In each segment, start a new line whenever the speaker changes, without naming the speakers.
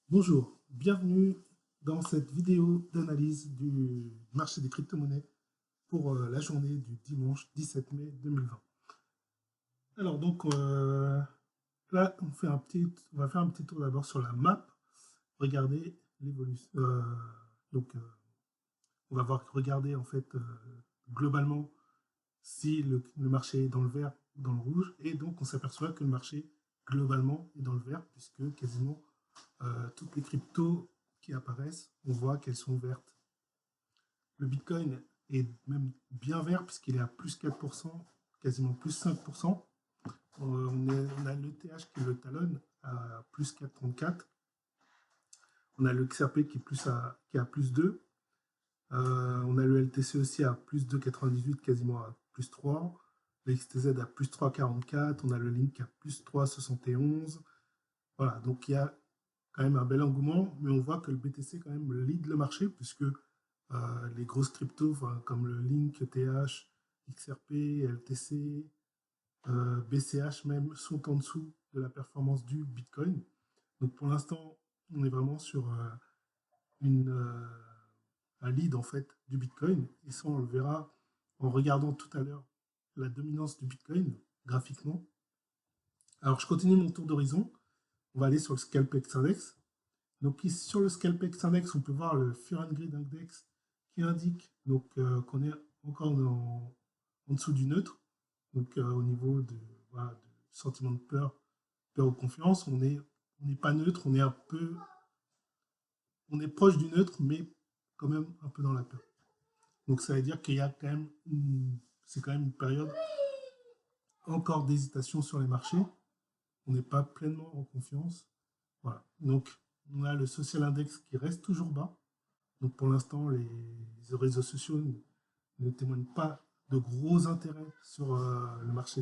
Bonjour, bienvenue dans cette vidéo d'analyse du marché des crypto-monnaies pour la journée du dimanche 17 mai 2020. Alors donc là, on va faire un petit tour d'abord sur la map, regarder l'évolution. Donc on va regarder en fait globalement si le marché est dans le vert ou dans le rouge, et donc on s'aperçoit que le marché globalement est dans le vert puisque quasiment toutes les cryptos qui apparaissent, on voit qu'elles sont vertes. Le Bitcoin est même bien vert puisqu'il est à plus 4%, quasiment plus 5%. On a l'ETH qui le talonne à plus 4,34. On a le XRP qui est à plus 2. On a le LTC aussi à plus 2,98, quasiment à plus 3. Le XTZ à plus 3,44. On a le Link à plus 3,71. Voilà, donc il y a quand même un bel engouement, mais on voit que le BTC quand même lead le marché puisque les grosses cryptos comme le Link, ETH, XRP, LTC, BCH même sont en dessous de la performance du Bitcoin. Donc pour l'instant, on est vraiment sur une, euh, un lead en fait du Bitcoin. Et ça, on le verra en regardant tout à l'heure la dominance du Bitcoin graphiquement. Alors je continue mon tour d'horizon. On va aller sur le Scalpex Index. Donc ici, sur le Scalpex Index, on peut voir le Fear and Greed Index qui indique qu'on est encore en dessous du neutre. Donc au niveau voilà, de sentiment de peur, peur ou confiance, on n'est pas neutre, on est proche du neutre, mais quand même un peu dans la peur. Donc ça veut dire qu'il y a quand même c'est quand même une période encore d'hésitation sur les marchés. On n'est pas pleinement en confiance. Voilà. Donc on a le social index qui reste toujours bas. Donc pour l'instant, les réseaux sociaux ne témoignent pas de gros intérêts sur le marché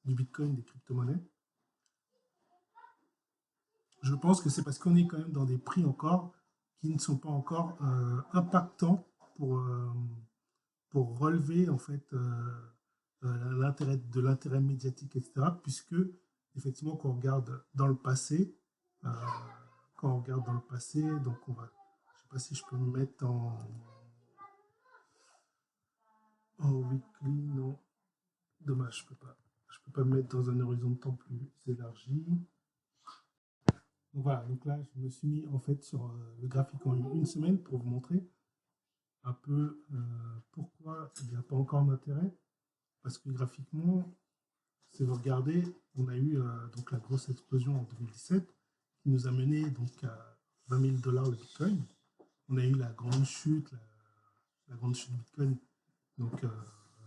du Bitcoin, des crypto-monnaies. Je pense que c'est parce qu'on est quand même dans des prix encore qui ne sont pas encore impactants pour, euh, pour relever en fait l'intérêt médiatique, etc. Puisque effectivement, quand on regarde dans le passé, euh, donc je sais pas si je peux me mettre en weekly, non, dommage, je peux pas me mettre dans un horizon de temps plus élargi. Donc voilà, donc là, je me suis mis en fait sur le graphique en une semaine pour vous montrer un peu pourquoi il n'y a pas encore d'intérêt. Parce que graphiquement, si vous regardez, on a eu donc la grosse explosion en 2017 qui nous a mené donc à 20 000 dollars le Bitcoin. On a eu la grande chute, la grande chute Bitcoin, donc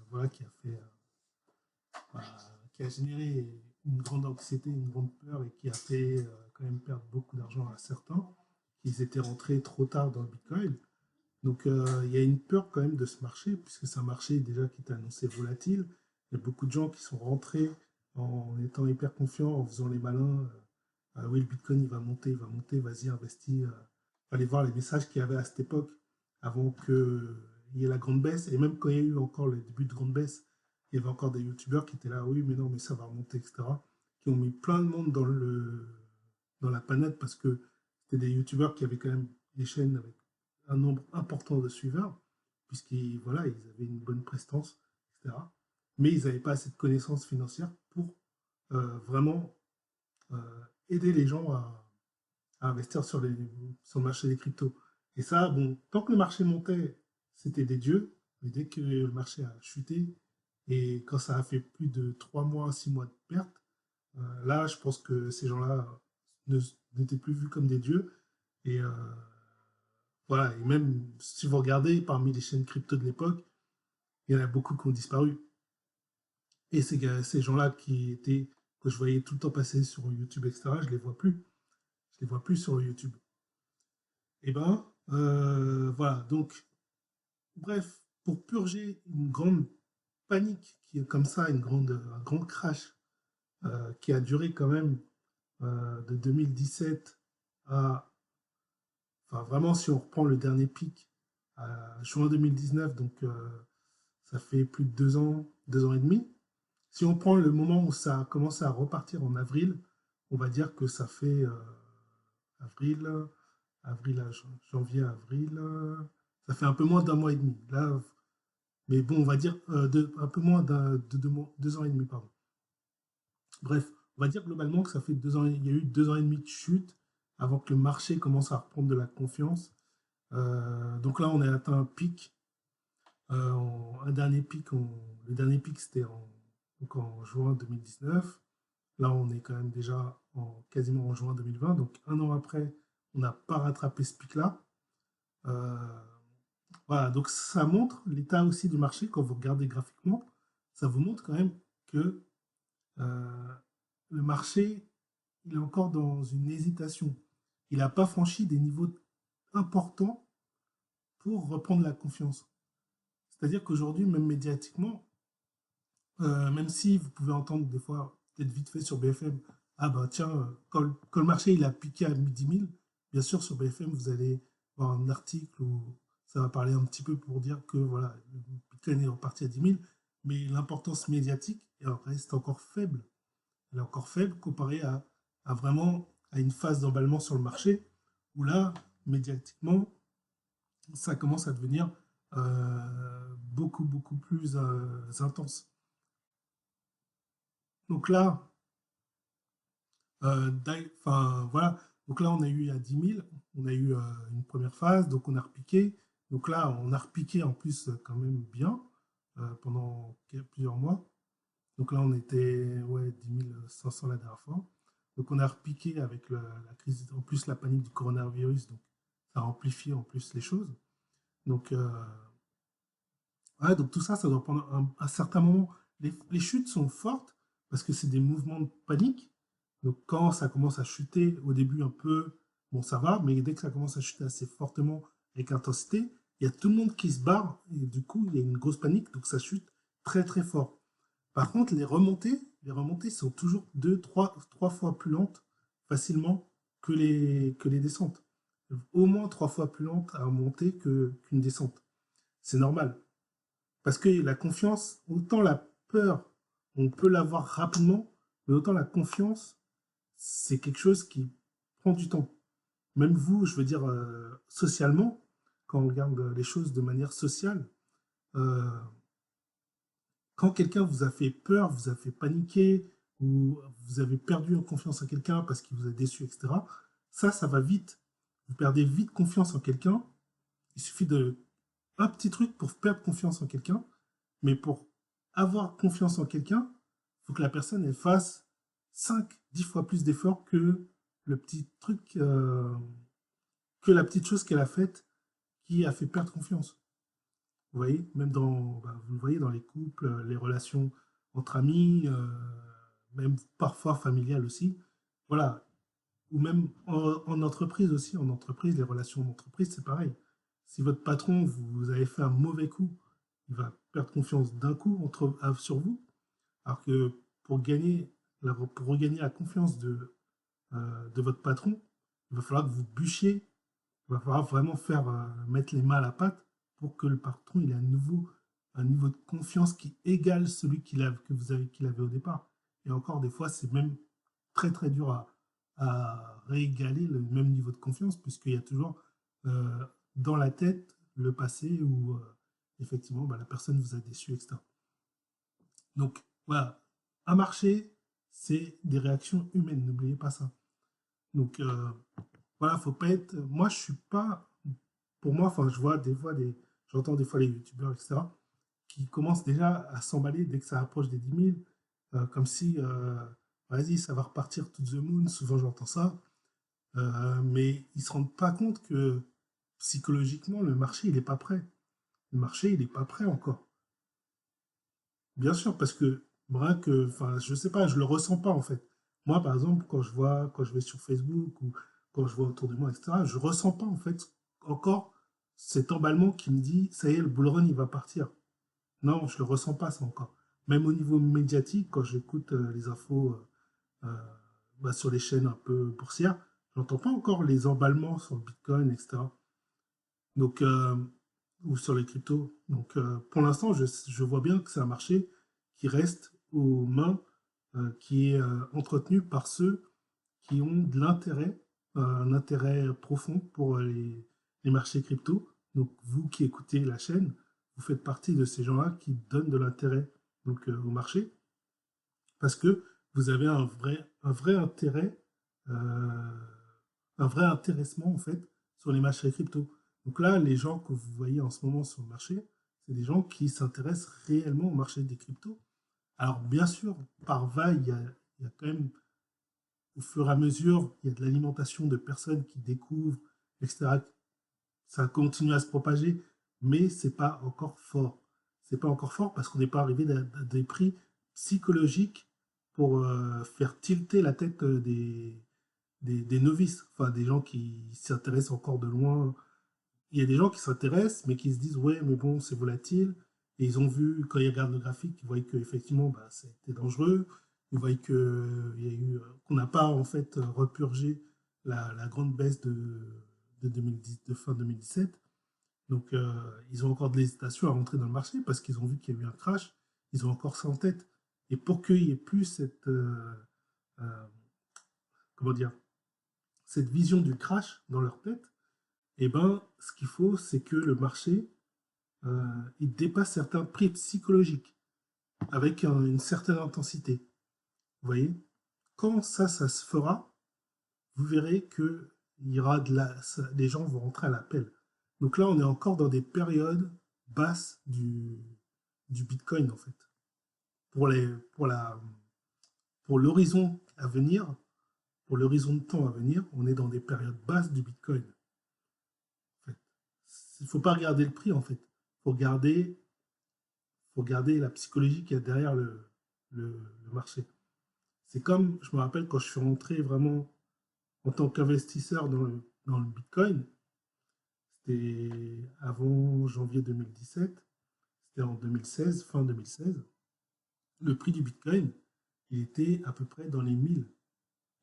voilà qui a fait, qui a généré une grande anxiété, une grande peur et qui a fait quand même perdre beaucoup d'argent à certains qui étaient rentrés trop tard dans le Bitcoin. Donc il y a une peur quand même de ce marché, puisque c'est un marché déjà qui est annoncé volatile. Il y a beaucoup de gens qui sont rentrés en étant hyper confiants, en faisant les malins. Oui, le Bitcoin il va monter, vas-y, investis. Allez voir les messages qu'il y avait à cette époque, avant qu'il y ait la grande baisse. Et même quand il y a eu encore le début de grande baisse, il y avait encore des youtubeurs qui étaient là, oui, mais non, mais ça va remonter, etc. Qui ont mis plein de monde dans la panade parce que c'était des youtubeurs qui avaient quand même des chaînes avec un nombre important de suiveurs, puisqu'ils voilà, ils avaient une bonne prestance, etc. Mais ils n'avaient pas assez de connaissances financières pour vraiment aider les gens à investir sur le marché des cryptos. Et ça, bon, tant que le marché montait, c'était des dieux, mais dès que le marché a chuté, et quand ça a fait plus de 3 mois, 6 mois de perte, là, je pense que ces gens-là n'étaient plus vus comme des dieux. Et voilà, et même si vous regardez parmi les chaînes crypto de l'époque, il y en a beaucoup qui ont disparu. Et ces gens-là que je voyais tout le temps passer sur YouTube, etc., je les vois plus. Je les vois plus sur YouTube. Et ben, voilà. Donc, bref, pour purger une grande panique qui est comme ça, un grand crash qui a duré quand même de 2017 à, enfin vraiment si on reprend le dernier pic à juin 2019, donc ça fait plus de 2 ans et demi. Si on prend le moment où ça a commencé à repartir en avril, on va dire que ça fait avril, janvier, avril, ça fait un peu moins d'un mois et demi. Là, mais bon, on va dire un peu moins de 2 ans et demi, pardon. Bref, on va dire globalement que ça fait 2 ans, il y a eu 2 ans et demi de chute avant que le marché commence à reprendre de la confiance. Donc là, on a atteint un pic, un dernier pic, le dernier pic c'était en juin 2019. Là, on est quand même déjà quasiment en juin 2020, donc un an après, on n'a pas rattrapé ce pic-là. Voilà, donc ça montre l'état aussi du marché, quand vous regardez graphiquement, ça vous montre quand même que le marché, il est encore dans une hésitation. Il n'a pas franchi des niveaux importants pour reprendre la confiance. C'est-à-dire qu'aujourd'hui, même médiatiquement, même si vous pouvez entendre des fois, peut-être vite fait sur BFM, ah ben tiens, quand le marché il a piqué à 10 000, bien sûr sur BFM, vous allez voir un article où ça va parler un petit peu pour dire que voilà, le Bitcoin est reparti à 10 000, mais l'importance médiatique reste encore faible. Elle est encore faible comparée à vraiment à une phase d'emballement sur le marché, où là, médiatiquement, ça commence à devenir beaucoup, beaucoup plus intense. Donc là, enfin voilà, donc là on a eu à 10 000, on a eu une première phase, donc on a repiqué. Donc là, on a repiqué en plus quand même bien pendant plusieurs mois. Donc là, on était 10 500 la dernière fois. Donc on a repiqué avec la crise, en plus la panique du coronavirus, donc ça a amplifié en plus les choses. Donc, ouais, donc tout ça, ça doit prendre un certain moment. Les chutes sont fortes parce que c'est des mouvements de panique. Donc quand ça commence à chuter au début un peu, bon ça va, mais dès que ça commence à chuter assez fortement avec intensité, il y a tout le monde qui se barre et du coup il y a une grosse panique, donc ça chute très très fort. Par contre, les remontées sont toujours 3 fois plus lentes facilement que les descentes. Au moins 3 fois plus lentes à monter qu'une descente. C'est normal. Parce que la confiance, autant la peur, on peut l'avoir rapidement, mais autant la confiance, c'est quelque chose qui prend du temps. Même vous, je veux dire, socialement, quand on regarde les choses de manière sociale, euh, quand quelqu'un vous a fait peur, vous a fait paniquer, ou vous avez perdu confiance en quelqu'un parce qu'il vous a déçu, etc., ça va vite. Vous perdez vite confiance en quelqu'un. Il suffit de un petit truc pour perdre confiance en quelqu'un, mais pour avoir confiance en quelqu'un, il faut que la personne elle fasse 5, 10 fois plus d'efforts que le petit truc, que la petite chose qu'elle a faite qui a fait perdre confiance. Vous voyez, même vous le voyez dans les couples, les relations entre amis, même parfois familiales aussi. Voilà. Ou même en entreprise aussi. En entreprise, les relations d'entreprise, c'est pareil. Si votre patron, vous avez fait un mauvais coup, il va perdre confiance d'un coup sur vous. Alors que pour regagner la confiance de votre patron, il va falloir que vous bûchiez, il va falloir vraiment mettre les mains à la pâte pour que le patron il ait un niveau de confiance qui égale celui qu'il avait au départ. Et encore, des fois, c'est même très très dur à réégaler le même niveau de confiance, puisqu'il y a toujours dans la tête le passé où effectivement la personne vous a déçu, etc. Donc voilà, un marché, c'est des réactions humaines, n'oubliez pas ça. Donc voilà, faut pas être. Moi, je suis pas. Pour moi, enfin, je vois des fois j'entends des fois les youtubeurs, etc., qui commencent déjà à s'emballer dès que ça approche des 10 000, comme si, vas-y, ça va repartir to the moon. Souvent, j'entends ça. Mais ils se rendent pas compte que psychologiquement, le marché, il est pas prêt. Le marché, il est pas prêt encore. Bien sûr, parce que, enfin, je sais pas, je le ressens pas en fait. Moi, par exemple, quand je vais sur Facebook ou quand je vois autour de moi, etc., je ressens pas en fait encore cet emballement qui me dit, ça y est, le bull run, il va partir. Non, je le ressens pas ça encore. Même au niveau médiatique, quand j'écoute les infos sur les chaînes un peu boursières, j'entends pas encore les emballements sur le Bitcoin, etc. Donc, ou sur les cryptos. Donc, pour l'instant, je vois bien que c'est un marché qui reste aux mains, qui est entretenu par ceux qui ont de l'intérêt un intérêt profond pour les marchés crypto. Donc, vous qui écoutez la chaîne, vous faites partie de ces gens-là qui donnent de l'intérêt donc au marché parce que vous avez un vrai intérêt, un vrai intéressement en fait sur les marchés crypto. Donc là, les gens que vous voyez en ce moment sur le marché, c'est des gens qui s'intéressent réellement au marché des cryptos. Alors bien sûr, par vague, il y a quand même, au fur et à mesure, il y a de l'alimentation de personnes qui découvrent, etc. Ça continue à se propager, mais c'est pas encore fort. C'est pas encore fort parce qu'on n'est pas arrivé à des prix psychologiques pour faire tilter la tête des novices, enfin des gens qui s'intéressent encore de loin. Il y a des gens qui s'intéressent, mais qui se disent ouais, mais bon, c'est volatile. Et ils ont vu, quand ils regardent le graphique, ils voient qu'effectivement, bah, c'était dangereux. Ils voient qu'on n'a pas en fait repurgé la grande baisse de 2010, de fin 2017. Donc, ils ont encore de l'hésitation à rentrer dans le marché parce qu'ils ont vu qu'il y a eu un crash. Ils ont encore ça en tête. Et pour qu'il n'y ait plus euh, comment dire, cette vision du crash dans leur tête, eh ben, ce qu'il faut, c'est que le marché il dépasse certains prix psychologiques avec une certaine intensité. Vous voyez, quand ça se fera, vous verrez que les gens vont rentrer à l'appel. Donc là, on est encore dans des périodes basses du Bitcoin, en fait. Pour, les, pour, la, pour l'horizon à venir, pour l'horizon de temps à venir, on est dans des périodes basses du Bitcoin. En fait. Il ne faut pas regarder le prix, en fait. Il faut regarder la psychologie qu'il y a derrière le marché. C'est comme, je me rappelle, quand je suis rentré vraiment en tant qu'investisseur dans le Bitcoin, c'était avant janvier 2017, c'était en 2016, fin 2016, le prix du Bitcoin, il était à peu près dans les 1000.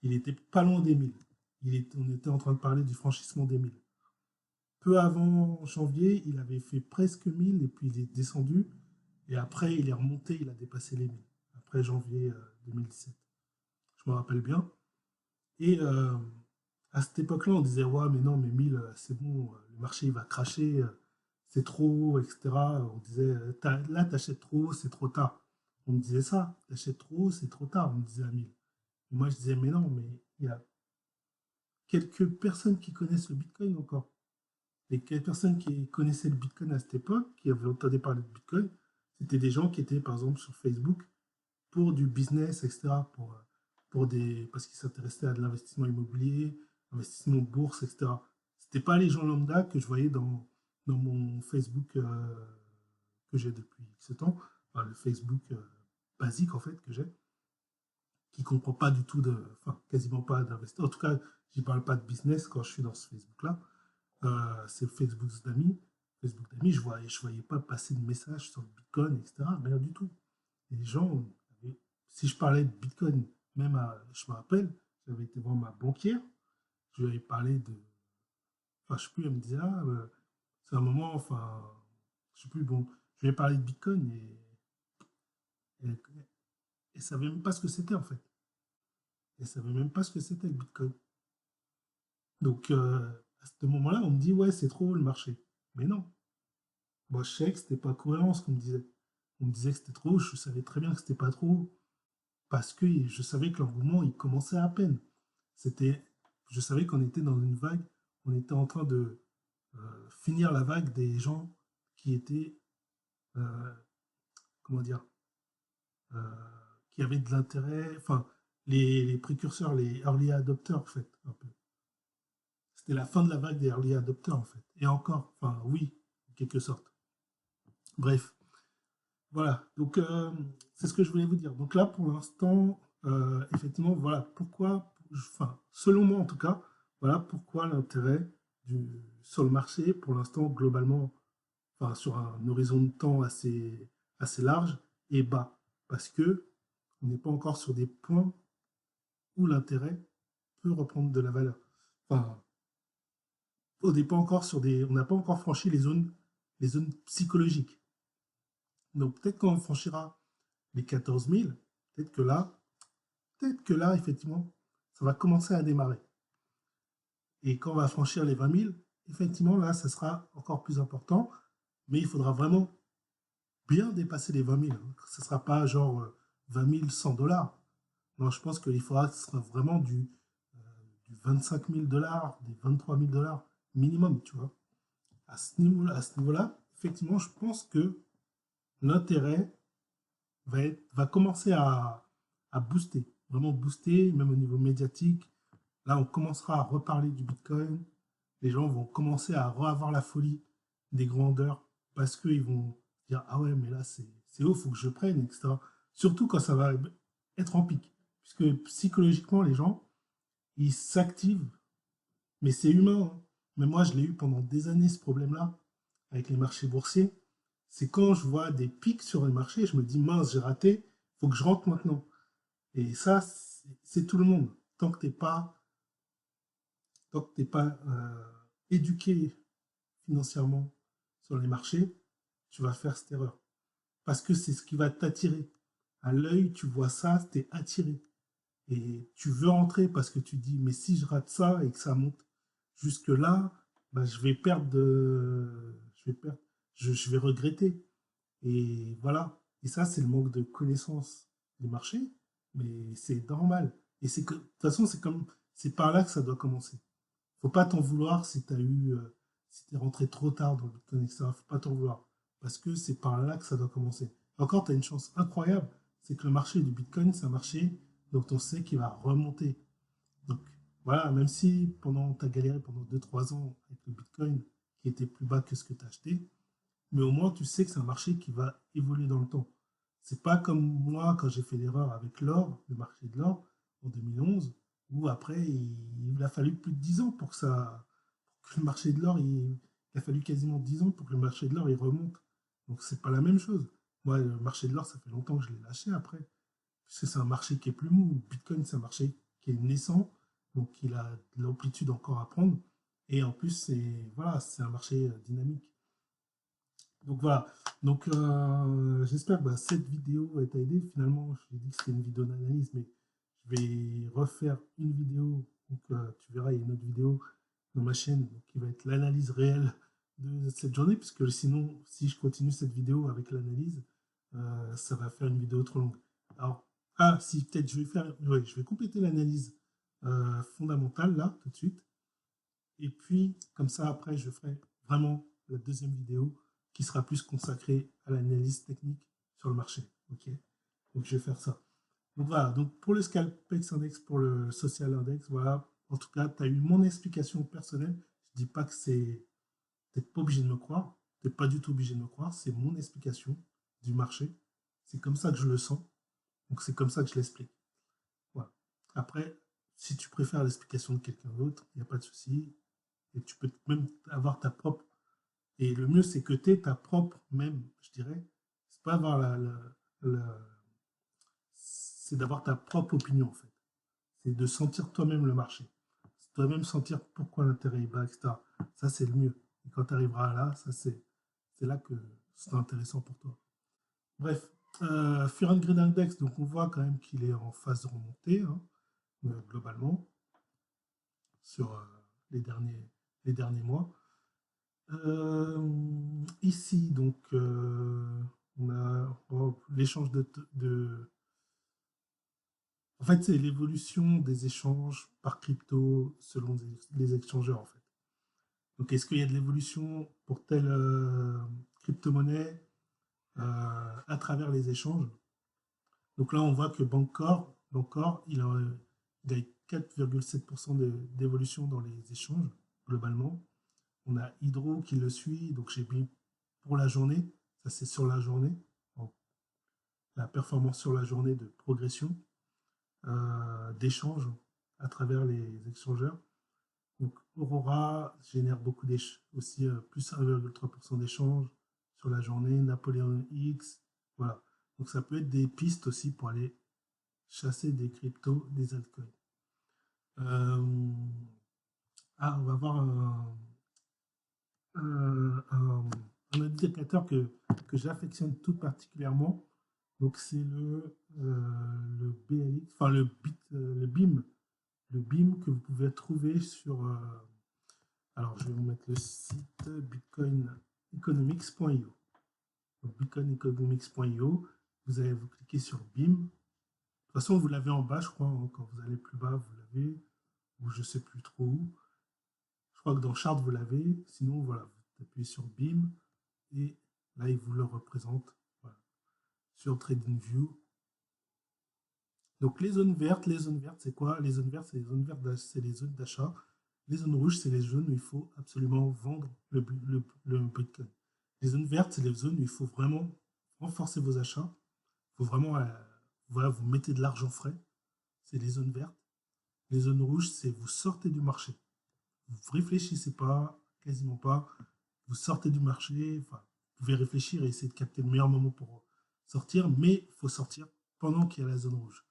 Il était pas loin des 1000. On était en train de parler du franchissement des 1000. Peu avant janvier, il avait fait presque 1000 et puis il est descendu. Et après, il est remonté, il a dépassé les 1000. Après janvier 2017. Je me rappelle bien. Et à cette époque-là, on disait, ouais, mais non, mais 1000, c'est bon, le marché il va cracher, c'est trop, etc. On disait, là, t'achètes trop, c'est trop tard. On me disait ça, t'achètes trop, c'est trop tard, on me disait à 1000. Et moi, je disais, mais non, mais il y a quelques personnes qui connaissent le Bitcoin encore. Et quelques personnes qui connaissaient le Bitcoin à cette époque, qui avaient entendu parler de Bitcoin, c'était des gens qui étaient, par exemple, sur Facebook pour du business, etc. Parce qu'ils s'intéressaient à de l'investissement immobilier, investissement en bourse, etc. C'était pas les gens lambda que je voyais dans mon Facebook que j'ai depuis 7 ans, enfin, le Facebook basique en fait que j'ai, qui comprend pas du tout enfin quasiment pas d'investissement. En tout cas, j'y parle pas de business quand je suis dans ce Facebook-là. C'est Facebook d'amis. Facebook d'amis, je voyais pas passer de messages sur le Bitcoin, etc. Rien du tout. Et les gens, si je parlais de Bitcoin, je me rappelle, j'avais été voir ma banquière, je lui avais parlé de. Enfin, je sais plus, elle me disait, ah, c'est un moment, enfin, je sais plus, bon, je lui ai parlé de Bitcoin et elle savait même pas ce que c'était en fait. Elle savait même pas ce que c'était le Bitcoin. Donc, à ce moment-là, on me dit, ouais, c'est trop le marché. Mais non, moi, je savais que c'était pas cohérent ce qu'on me disait. On me disait que c'était trop, je savais très bien que c'était pas trop, parce que je savais que l'engouement, il commençait à peine. C'était, je savais qu'on était dans une vague, on était en train de finir la vague des gens qui étaient, euh, comment dire, qui avaient de l'intérêt, enfin, les précurseurs, les early adopters, en fait, un peu. C'était la fin de la vague des early adopters, en fait. Et encore, enfin, oui, en quelque sorte. Bref, voilà. Donc, c'est ce que je voulais vous dire. Donc là, pour l'instant, effectivement, voilà pourquoi, enfin, selon moi en tout cas, voilà pourquoi l'intérêt sur le marché, pour l'instant, globalement, enfin, sur un horizon de temps assez large, est bas. Parce que on n'est pas encore sur des points où l'intérêt peut reprendre de la valeur. Enfin, on n'est pas encore on n'a pas encore franchi les zones psychologiques. Donc peut-être quand on franchira les 14 000, peut-être que là, effectivement, ça va commencer à démarrer. Et quand on va franchir les 20 000, effectivement, là, ça sera encore plus important. Mais il faudra vraiment bien dépasser les 20 000. Ce ne sera pas genre 20 100 $. Non, je pense qu'il faudra que ce sera vraiment du 25 000 $, des 23 000 $ minimum, tu vois. À ce niveau-là, effectivement, je pense que l'intérêt va commencer à booster, vraiment booster, même au niveau médiatique. Là, on commencera à reparler du Bitcoin. Les gens vont commencer à reavoir la folie des grandeurs parce qu'ils vont dire ah ouais, mais là, c'est haut, il faut que je prenne, etc. Surtout quand ça va être en pic. Puisque psychologiquement, les gens, ils s'activent, mais c'est humain, hein. Mais moi, je l'ai eu pendant des années, ce problème-là, avec les marchés boursiers. C'est quand je vois des pics sur les marchés, je me dis mince, j'ai raté, il faut que je rentre maintenant. Et ça, c'est tout le monde. Tant que t'es pas éduqué financièrement sur les marchés, tu vas faire cette erreur. Parce que c'est ce qui va t'attirer. À l'œil, tu vois ça, t'es attiré. Et tu veux rentrer parce que tu dis, mais si je rate ça et que ça monte jusque-là, bah, je vais perdre je vais perdre, je vais regretter. Et voilà. Et ça, c'est le manque de connaissance du marché, mais c'est normal. Et c'est que, de toute façon, c'est par là que ça doit commencer. Faut pas t'en vouloir si si t'es rentré trop tard dans le Bitcoin, etc. Faut pas t'en vouloir. Parce que c'est par là que ça doit commencer. Encore, tu as une chance incroyable, c'est que le marché du Bitcoin, c'est un marché dont on sait qu'il va remonter. Donc, voilà, même si tu as galéré pendant 2 3 ans avec le Bitcoin qui était plus bas que ce que tu as acheté, mais au moins tu sais que c'est un marché qui va évoluer dans le temps. C'est pas comme moi quand j'ai fait l'erreur avec l'or, le marché de l'or, en 2011, où après il a fallu plus de 10 ans pour que le marché de l'or, il a fallu quasiment 10 ans pour que le marché de l'or il remonte. Donc c'est pas la même chose. Moi, le marché de l'or, ça fait longtemps que je l'ai lâché après, puisque c'est un marché qui est plus mou. Bitcoin, c'est un marché qui est naissant, donc il a de l'amplitude encore à prendre. Et en plus, c'est un marché dynamique. Donc voilà. Donc j'espère que cette vidéo t'a aidé. Finalement, j'ai dit que c'était une vidéo d'analyse, mais je vais refaire une vidéo. Donc tu verras, il y a une autre vidéo dans ma chaîne qui va être l'analyse réelle de cette journée, puisque sinon, si je continue cette vidéo avec l'analyse, ça va faire une vidéo trop longue. Alors, si peut-être je vais compléter l'analyse fondamentale là, tout de suite. Et puis, comme ça, après, je ferai vraiment la deuxième vidéo qui sera plus consacrée à l'analyse technique sur le marché. Ok. Donc, je vais faire ça. Donc, voilà. Donc, pour le Scalpex Index, pour le Social Index, voilà. En tout cas, tu as eu mon explication personnelle. Je ne dis pas que c'est. Tu n'es pas obligé de me croire. Tu n'es pas du tout obligé de me croire. C'est mon explication du marché. C'est comme ça que je le sens. Donc, c'est comme ça que je l'explique. Voilà. Après, si tu préfères l'explication de quelqu'un d'autre, il n'y a pas de souci. Et tu peux même avoir ta propre. Et le mieux, c'est que tu aies ta propre, même, je dirais, c'est pas avoir c'est d'avoir ta propre opinion, en fait. C'est de sentir toi-même le marché. C'est toi-même sentir pourquoi l'intérêt est bas, etc. Ça, c'est le mieux. Et quand tu arriveras là, c'est là que ce sera intéressant pour toi. Bref, Fear and Greed Index, donc on voit quand même qu'il est en phase de remontée, hein, globalement, sur les derniers mois. Ici, donc, on a l'échange En fait, c'est l'évolution des échanges par crypto selon les exchangeurs, en fait. Donc, est-ce qu'il y a de l'évolution pour telle crypto-monnaie à travers les échanges? Donc là, on voit que Bancor il a 4,7% d'évolution dans les échanges, globalement. On a Hydro qui le suit, donc j'ai mis pour la journée, ça c'est sur la journée, la performance sur la journée de progression, d'échange à travers les échangeurs. Donc Aurora génère beaucoup aussi plus 1,3% d'échanges sur la journée, Napoléon X, voilà. Donc ça peut être des pistes aussi pour aller chasser des cryptos, des altcoins. On va voir un indicateur que j'affectionne tout particulièrement. Donc c'est le BLX, enfin le BIM que vous pouvez trouver Alors, je vais vous mettre le site bitcoineconomics.io. Donc, bitcoineconomics.io, vous cliquez sur BIM. De toute façon, vous l'avez en bas, je crois, hein, quand vous allez plus bas, vous l'avez, ou je sais plus trop où. Je crois que dans Chart, vous l'avez. Sinon, voilà, vous appuyez sur BIM et là, il vous le représente. Voilà, sur TradingView. Donc, les zones vertes, c'est quoi? Les zones vertes, c'est les zones vertes, c'est les zones d'achat. Les zones rouges, c'est les zones où il faut absolument vendre le Bitcoin. Les zones vertes, c'est les zones où il faut vraiment renforcer vos achats. Il faut vraiment, voilà, vous mettez de l'argent frais. C'est les zones vertes. Les zones rouges, c'est vous sortez du marché. Vous réfléchissez pas, quasiment pas. Vous sortez du marché. Enfin, vous pouvez réfléchir et essayer de capter le meilleur moment pour sortir, mais il faut sortir pendant qu'il y a la zone rouge.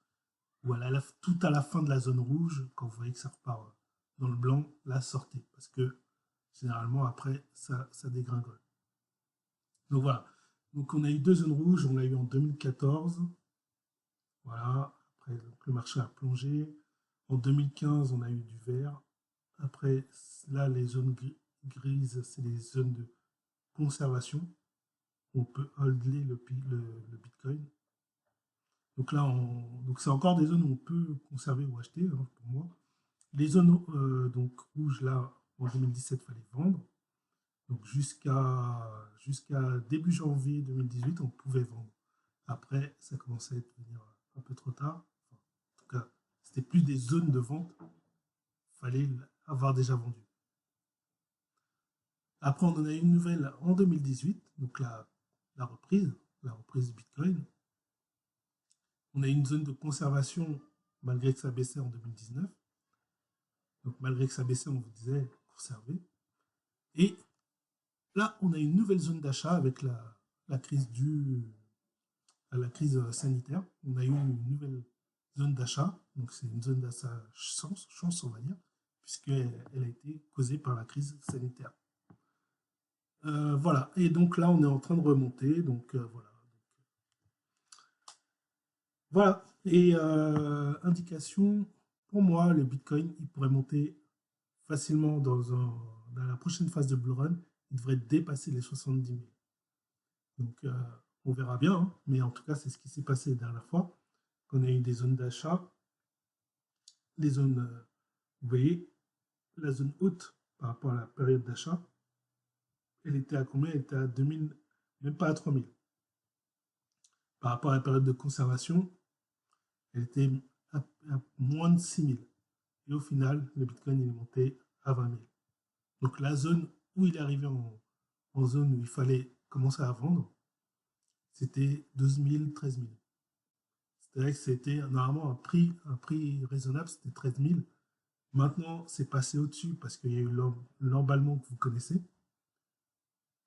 Ou tout à la fin de la zone rouge, quand vous voyez que ça repart dans le blanc, là, sortez. Parce que généralement, après, ça dégringole. Donc voilà. Donc on a eu 2 zones rouges. On l'a eu en 2014. Voilà. Après, donc, le marché a plongé. En 2015, on a eu du vert. Après, là, les zones grises, c'est les zones de conservation. On peut holder le Bitcoin. Donc là, c'est encore des zones où on peut conserver ou acheter, hein, pour moi. Les zones donc, rouges, là, en 2017, il fallait vendre. Donc jusqu'à début janvier 2018, on pouvait vendre. Après, ça commençait à devenir un peu trop tard. Enfin, en tout cas, c'était plus des zones de vente. Il fallait avoir déjà vendu. Après, on en a une nouvelle en 2018, donc la reprise du Bitcoin. On a une zone de conservation malgré que ça baissait en 2019. Donc malgré que ça baissait, on vous disait conserver. Et là, on a une nouvelle zone d'achat avec la crise sanitaire. On a eu une nouvelle zone d'achat. Donc c'est une zone d'achat chance, on va dire, puisqu'elle a été causée par la crise sanitaire. Voilà. Et donc là, on est en train de remonter. Donc voilà. Voilà. Et indication, pour moi, le Bitcoin, il pourrait monter facilement dans la prochaine phase de Bull Run. Il devrait dépasser les 70 000. Donc, on verra bien. Hein. Mais en tout cas, c'est ce qui s'est passé la dernière fois. On a eu des zones d'achat. Les zones, vous voyez, la zone haute par rapport à la période d'achat, elle était à combien? Elle était à 2000, même pas à 3000. Par rapport à la période de conservation, elle était à moins de 6000. Et au final, le Bitcoin il est monté à 20 000. Donc la zone où il est arrivé en zone où il fallait commencer à vendre, c'était 12 000, 13 000. C'est-à-dire que c'était normalement un prix raisonnable, c'était 13 000. Maintenant, c'est passé au-dessus parce qu'il y a eu l'emballement que vous connaissez.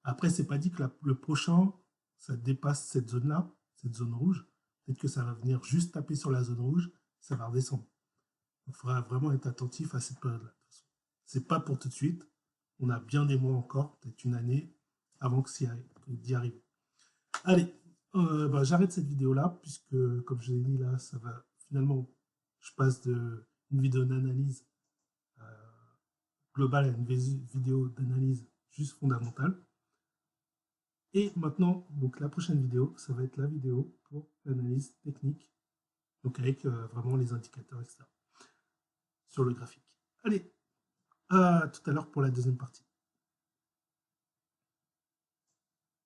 Après, c'est pas dit que le prochain, ça dépasse cette zone-là, cette zone rouge. Peut-être que ça va venir juste taper sur la zone rouge, ça va redescendre. Il faudra vraiment être attentif à cette période-là. C'est pas pour tout de suite. On a bien des mois encore, peut-être une année, avant d'y arriver. Allez, j'arrête cette vidéo-là, puisque, comme je l'ai dit là, ça va finalement, je passe d'une vidéo d'analyse globale à une vidéo d'analyse juste fondamentale. Et maintenant, donc la prochaine vidéo, ça va être la vidéo pour l'analyse technique, donc avec vraiment les indicateurs, etc. sur le graphique. Allez, à tout à l'heure pour la deuxième partie.